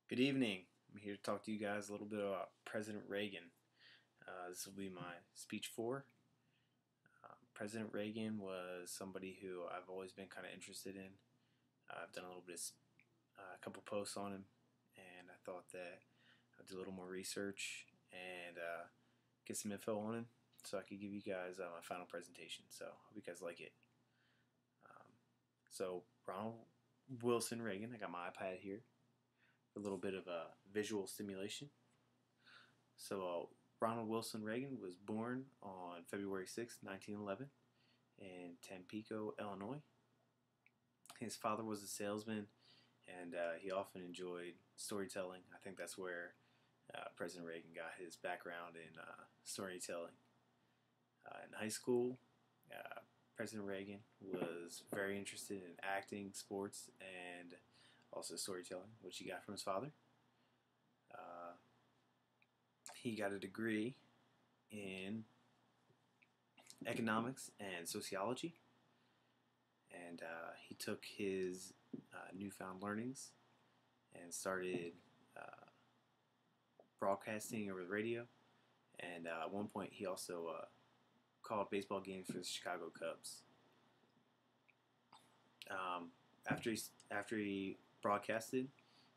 Good evening. I'm here to talk to you guys a little bit about President Reagan. This will be my speech 4. President Reagan was somebody who I've always been kind of interested in. I've done a little bit a couple posts on him, and I thought that I'd do a little more research and get some info on him so I could give you guys my final presentation. So, hope you guys like it. So, Ronald Wilson Reagan, I got my iPad here. A little bit of a visual stimulation. So Ronald Wilson Reagan was born on February 6, 1911 in Tampico, Illinois. His father was a salesman, and he often enjoyed storytelling. I think that's where President Reagan got his background in storytelling. In high school, President Reagan was very interested in acting, sports, and also storytelling, which he got from his father. He got a degree in economics and sociology, and he took his newfound learnings and started broadcasting over the radio. And at one point, he also called baseball games for the Chicago Cubs. After he broadcasted,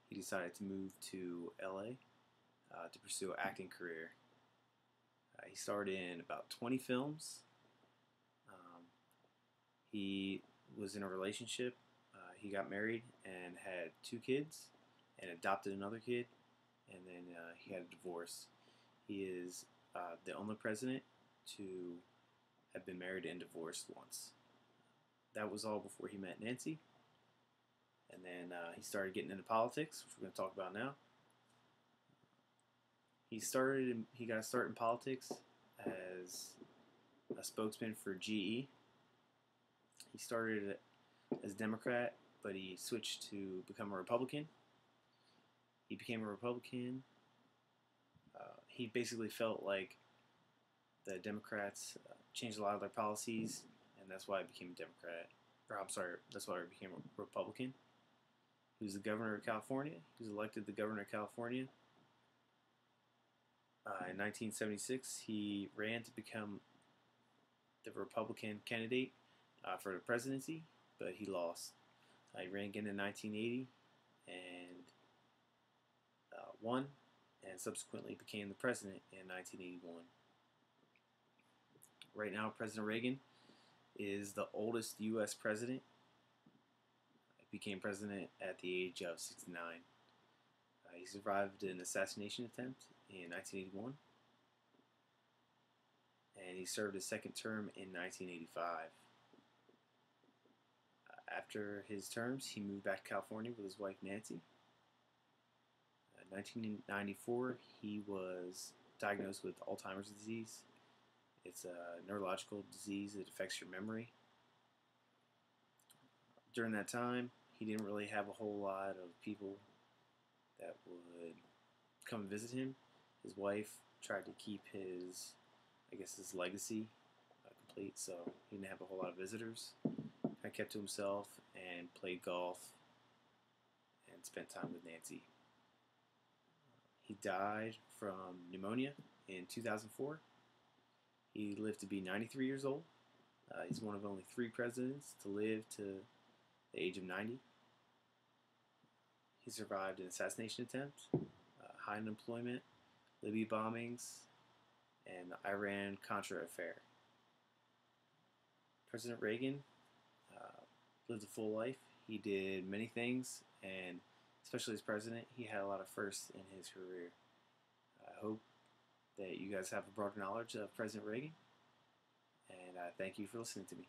he decided to move to LA to pursue an acting career. He starred in about 20 films. He was in a relationship. He got married and had 2 kids and adopted another kid, and then he had a divorce. He is the only president to have been married and divorced once. That was all before he met Nancy. And then he started getting into politics, which we're going to talk about now. He got a start in politics as a spokesman for GE. He started as a Democrat, but he switched to become a Republican. He became a Republican. He basically felt like the Democrats changed a lot of their policies, and that's why he became a Democrat. Or I'm sorry, that's why he became a Republican. He was the governor of California. He was elected the governor of California. In 1976, he ran to become the Republican candidate for the presidency, but he lost. He ran again in 1980 and won, and subsequently became the president in 1981. Right now, President Reagan is the oldest U.S. president. He became president at the age of 69. He survived an assassination attempt in 1981, and he served his second term in 1985. After his terms, he moved back to California with his wife Nancy. In 1994, he was diagnosed with Alzheimer's disease. It's a neurological disease that affects your memory. During that time, he didn't really have a whole lot of people that would come and visit him. His wife tried to keep his legacy complete, so he didn't have a whole lot of visitors. He kept to himself and played golf and spent time with Nancy. He died from pneumonia in 2004. He lived to be 93 years old. He's one of only 3 presidents to live to the age of 90. He survived an assassination attempt, high unemployment, Libya bombings, and the Iran-Contra affair. President Reagan lived a full life. He did many things, and especially as president, he had a lot of firsts in his career. I hope that you guys have a broader knowledge of President Reagan, and thank you for listening to me.